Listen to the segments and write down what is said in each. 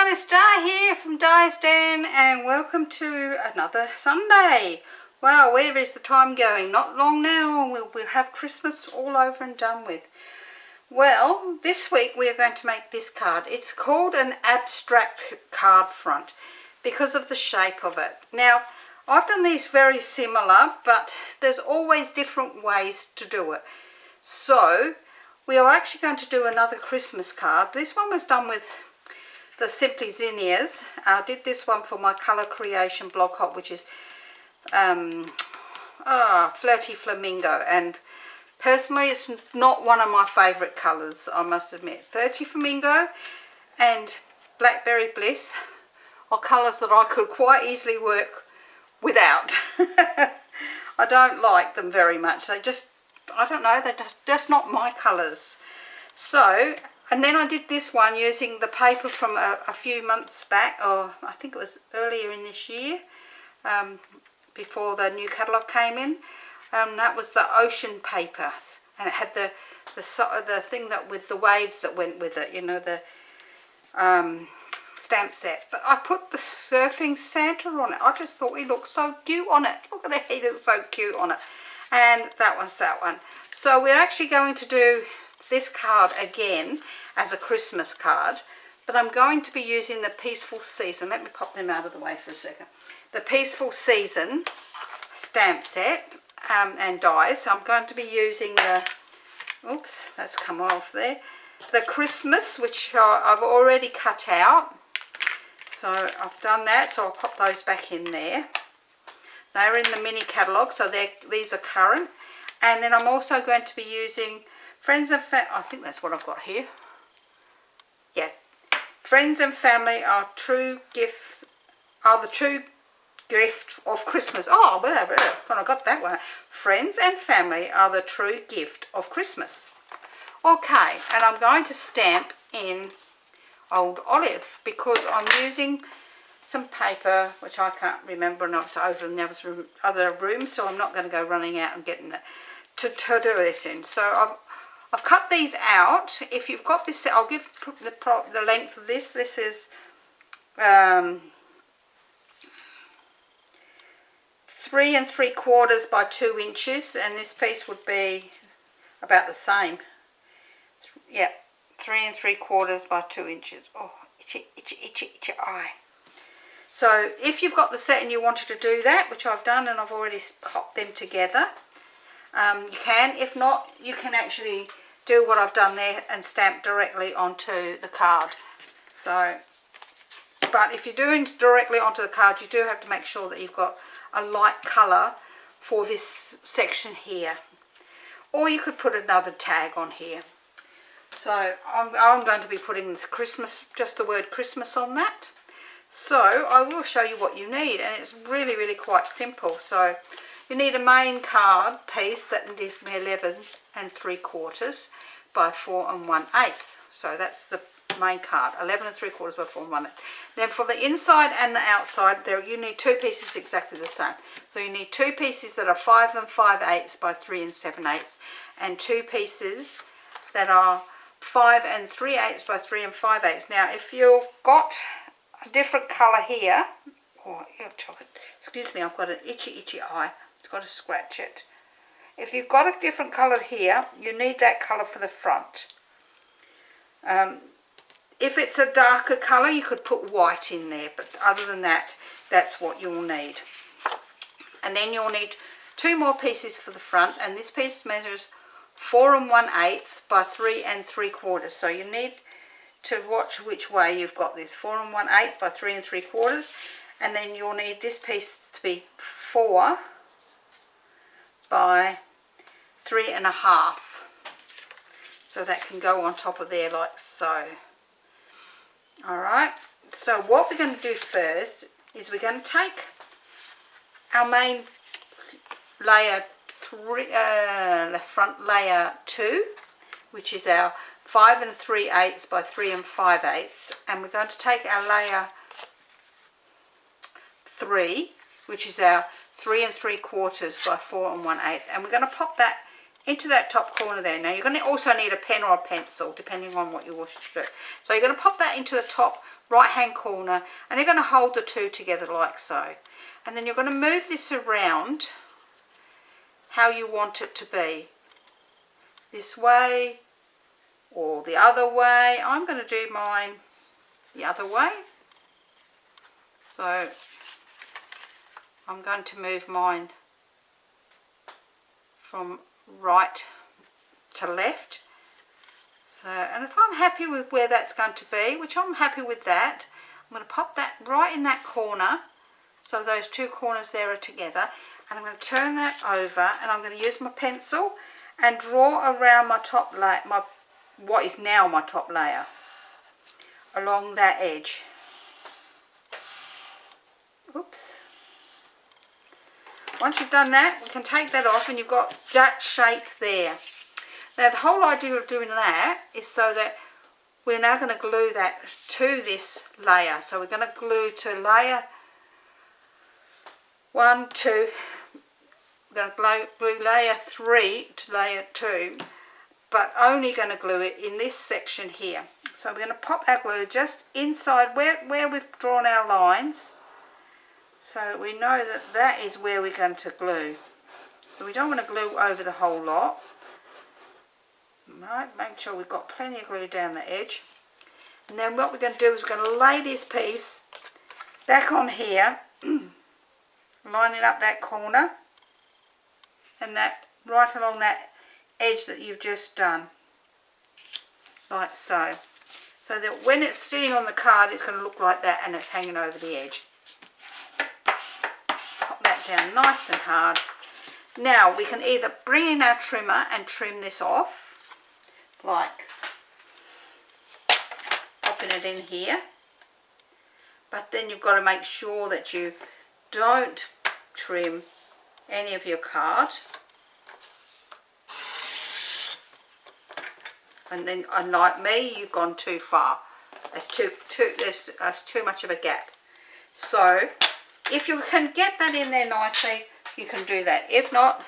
everyone, it's Di here from Di's Den and welcome to another Sunday. Wow, where is the time going? Not long now, we'll have Christmas all over and done with. Well, this week we are going to make this card. It's called an abstract card front because of the shape of it. Now, I've done these very similar, but there's always different ways to do it. So, we are actually going to do another Christmas card. This one was done with the Simply Zinnias. I did this one for my colour creation blog hop, which is Flirty Flamingo, and personally it's not one of my favourite colours, I must admit. Flirty Flamingo and Blackberry Bliss are colours that I could quite easily work without. I don't like them very much. They just, I don't know, they're just not my colours. So, and then I did this one using the paper from a few months back, or I think it was earlier in this year, before the new catalogue came in. That was the ocean papers, and it had the thing that with the waves that went with it, you know, the stamp set. But I put the surfing Santa on it. I just thought he looked so cute on it. Look at it, he looks so cute on it. And that one's that one. So we're actually going to do this card again as a Christmas card, but I'm going to be using the Peaceful Season. Let me pop them out of the way for a second. The Peaceful Season stamp set and dies. So I'm going to be using the, oops, that's come off there, the Christmas, which I've already cut out. So I've done that, so I'll pop those back in there. They're in the mini catalogue, so these are current. And then I'm also going to be using Friends and Family. I think that's what I've got here. Yeah. Friends and Family are true gifts, are the true gift of Christmas. Oh, I got that one. Friends and Family are the true gift of Christmas. Okay, and I'm going to stamp in Old Olive because I'm using some paper which I can't remember, and it's over in the other room, so I'm not going to go running out and getting it to do this in. So I've cut these out. If you've got this, I'll give the length of this. This is 3 3/4 by 2 inches, and this piece would be about the same. Yeah, 3 3/4 by 2 inches. Oh, itchy, itchy, itchy, itchy eye. So if you've got the set and you wanted to do that, which I've done and I've already popped them together, you can. If not, you can actually do what I've done there and stamp directly onto the card. So, but if you're doing directly onto the card, you do have to make sure that you've got a light colour for this section here. Or you could put another tag on here. So I'm going to be putting this Christmas, just the word Christmas on that. So I will show you what you need, and it's really, really quite simple. So you need a main card piece that is 11 3/4 by 4 1/8. So that's the main card, 11 3/4 by 4 1/8. Then for the inside and the outside, there you need 2 pieces exactly the same. So you need 2 pieces that are 5 5/8 by 3 7/8, and 2 pieces that are 5 3/8 by 3 5/8. Now, if you've got a different colour here, oh, excuse me, I've got an itchy eye. I've got to scratch it. If you've got a different colour here, you need that colour for the front. If it's a darker colour, you could put white in there, but other than that, that's what you'll need. And then you'll need 2 more pieces for the front, and this piece measures 4 1/8 by 3 3/4. So you need to watch which way you've got this. 4 1/8 by 3 3/4, and then you'll need this piece to be 4 by 3 1/2. So that can go on top of there like so. Alright, so what we're going to do first is we're going to take our main layer 3, the front layer 2, which is our 5 3/8 by 3 5/8, and we're going to take our layer 3, which is our 3 3/4 by 4 1/8, and we're going to pop that into that top corner there. Now you're going to also need a pen or a pencil depending on what you wish to do. So you're going to pop that into the top right hand corner, and you're going to hold the two together like so. And then you're going to move this around how you want it to be. This way or the other way. I'm going to do mine the other way. So I'm going to move mine from right to left. So, and if I'm happy with where that's going to be, which I'm happy with that, I'm going to pop that right in that corner, so those two corners there are together, and I'm going to turn that over, and I'm going to use my pencil and draw around my top layer, what is now my top layer, along that edge. Oops. Once you've done that, we can take that off, and you've got that shape there. Now the whole idea of doing that is so that we're now going to glue that to this layer. So we're going to glue to layer 1, 2, we're going to glue layer 3 to layer 2, but only going to glue it in this section here. So we're going to pop our glue just inside where we've drawn our lines, so we know that that is where we're going to glue. But we don't want to glue over the whole lot. Right, make sure we've got plenty of glue down the edge. And then what we're going to do is we're going to lay this piece back on here, lining up that corner and that right along that edge that you've just done, like so. So that when it's sitting on the card, it's going to look like that, and it's hanging over the edge. Pop that down nice and hard. Now we can either bring in our trimmer and trim this off, like popping it in here, but then you've got to make sure that you don't trim any of your card, and then unlike me, you've gone too far. There's too much of a gap. So if you can get that in there nicely, you can do that. If not,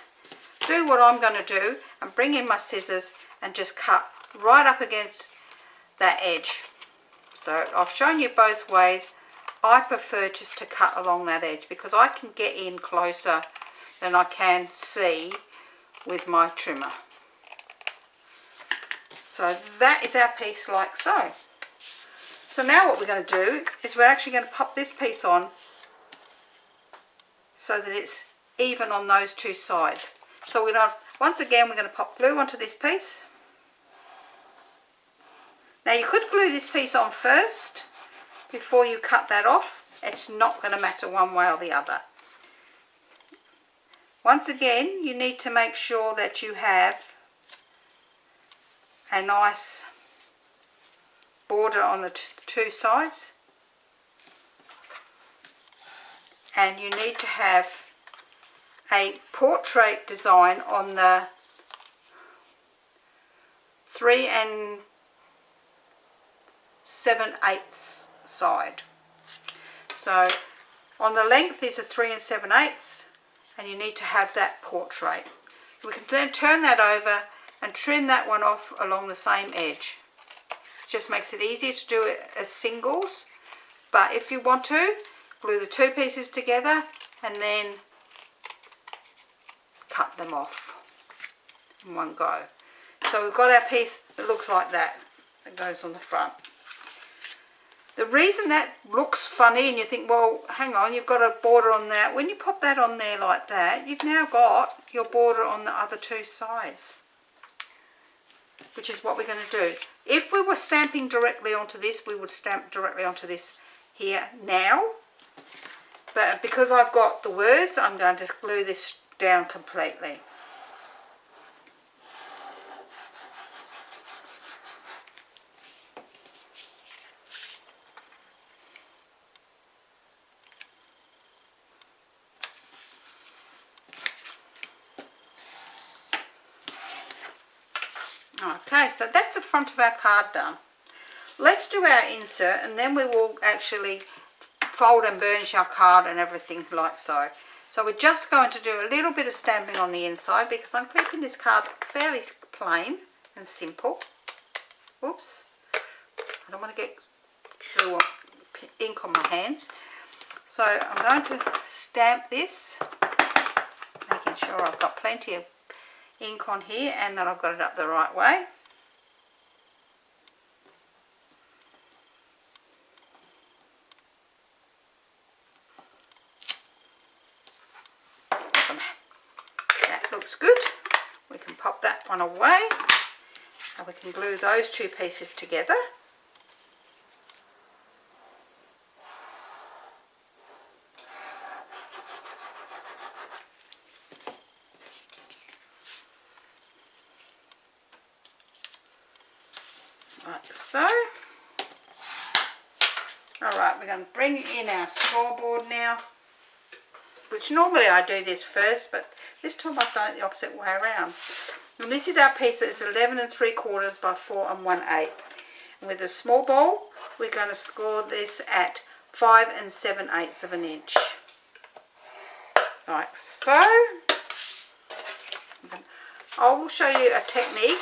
do what I'm going to do and bring in my scissors and just cut right up against that edge. So I've shown you both ways. I prefer just to cut along that edge because I can get in closer than I can see with my trimmer. So that is our piece like so. So now what we're going to do is we're actually going to pop this piece on so that it's even on those two sides. So we're going to, once again, we're going to pop glue onto this piece. Now you could glue this piece on first before you cut that off. It's not going to matter one way or the other. Once again, you need to make sure that you have a nice border on the two sides, and you need to have a portrait design on the 3 7/8 side. So on the length is a 3 7/8, and you need to have that portrait. We can then turn that over and trim that one off along the same edge. It just makes it easier to do it as singles, but if you want to, glue the two pieces together and then cut them off in one go. So we've got our piece that looks like that. It goes on the front. The reason that looks funny and you think, well, hang on, you've got a border on that. When you pop that on there like that, you've now got your border on the other two sides, which is what we're going to do. If we were stamping directly onto this, we would stamp directly onto this here now. But because I've got the words, I'm going to glue this down completely. Okay, so that's the front of our card done. Let's do our insert, and then we will actually fold and burnish our card and everything like so. So we're just going to do a little bit of stamping on the inside because I'm keeping this card fairly plain and simple. Oops, I don't want to get glue ink on my hands. So I'm going to stamp this, making sure I've got plenty of ink on here and that I've got it up the right way. That looks good. We can pop that one away and we can glue those two pieces together. Like so. Alright, we're going to bring in our scoreboard now, which normally I do this first, but this time I've done it the opposite way around. And this is our piece that is 11 3/4 by 4 1/8. And with a small bowl, we're going to score this at 5 7/8 of an inch. Like so. I will show you a technique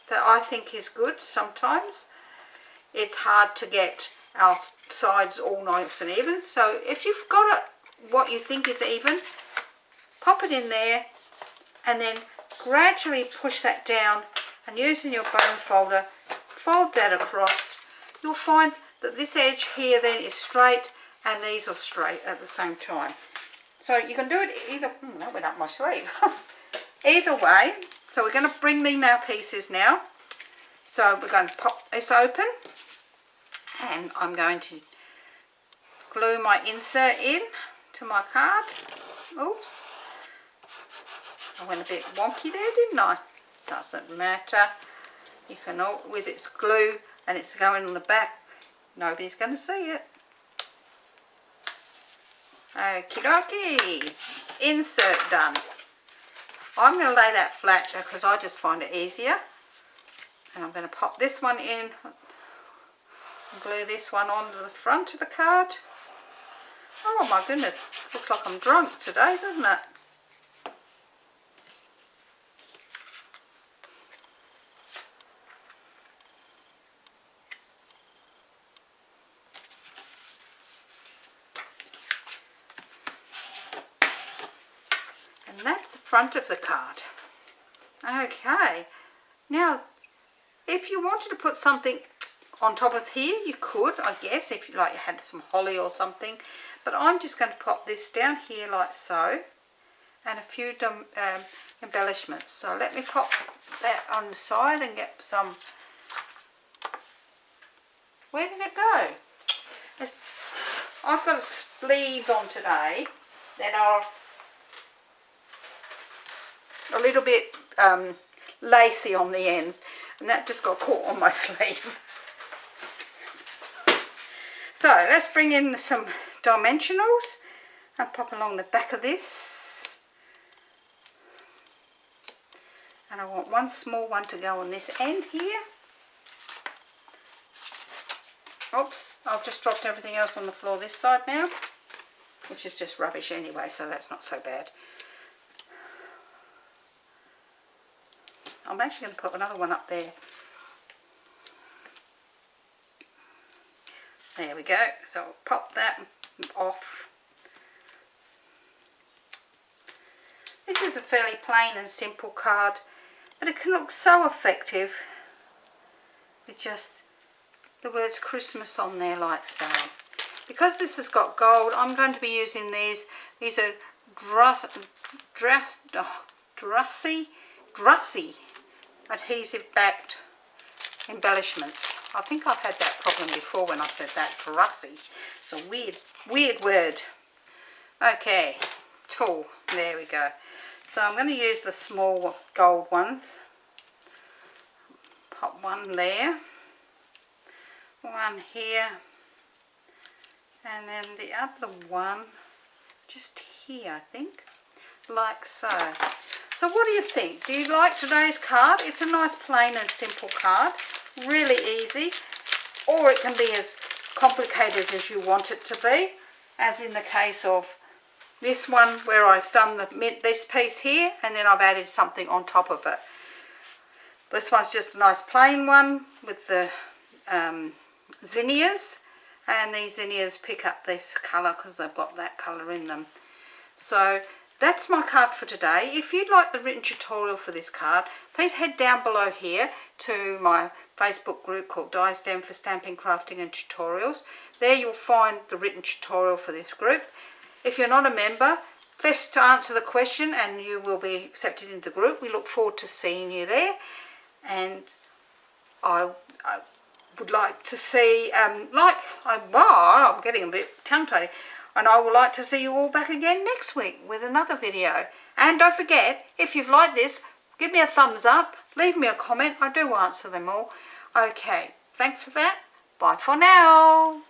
that I think is good sometimes. It's hard to get our sides all nice and even. So if you've got what you think is even, pop it in there and then gradually push that down, and using your bone folder, fold that across. You'll find that this edge here then is straight and these are straight at the same time. So you can do it either, that went up my sleeve. Either way. So we're going to bring in our pieces now. So we're going to pop this open and I'm going to glue my insert in to my card. Oops. I went a bit wonky there, didn't I? Doesn't matter. You can, with its glue and it's going on the back, nobody's going to see it. Okie dokie. Insert done. I'm going to lay that flat because I just find it easier. And I'm going to pop this one in and glue this one onto the front of the card. Oh my goodness, looks like I'm drunk today, doesn't it? And that's the front of the card. Okay, now if you wanted to put something on top of here, you could, I guess, if you like you had some holly or something. But I'm just going to pop this down here like so, and a few embellishments. So let me pop that on the side and get some. Where did it go? I've got sleeves on today that are a little bit lacy on the ends, and that just got caught on my sleeve. So let's bring in some dimensionals and pop along the back of this. And I want one small one to go on this end here. Oops, I've just dropped everything else on the floor this side now, which is just rubbish anyway, so that's not so bad. I'm actually going to put another one up there. There we go. So I'll pop that off. This is a fairly plain and simple card, but it can look so effective with just the words Christmas on there like so. Because this has got gold, I'm going to be using these. These are Drussy adhesive backed embellishments. I think I've had that problem before when I said that, Drussy. It's a weird word. Okay, tool, there we go. So I'm going to use the small gold ones. Pop one there, one here, and then the other one just here, I think, like so. So what do you think? Do you like today's card? It's a nice plain and simple card, really easy, or it can be as complicated as you want it to be, as in the case of this one where I've done this piece here and then I've added something on top of it. This one's just a nice plain one with the zinnias, and these zinnias pick up this colour because they've got that colour in them. So that's my card for today. If you'd like the written tutorial for this card, please head down below here to my Facebook group called Diane for Stamping, Crafting and Tutorials. There you'll find the written tutorial for this group. If you're not a member, please to answer the question and you will be accepted into the group. We look forward to seeing you there, and I would like to see, I'm getting a bit tongue-tied, and I would like to see you all back again next week with another video. And don't forget, if you've liked this, give me a thumbs up, leave me a comment. I do answer them all. Okay, thanks for that. Bye for now.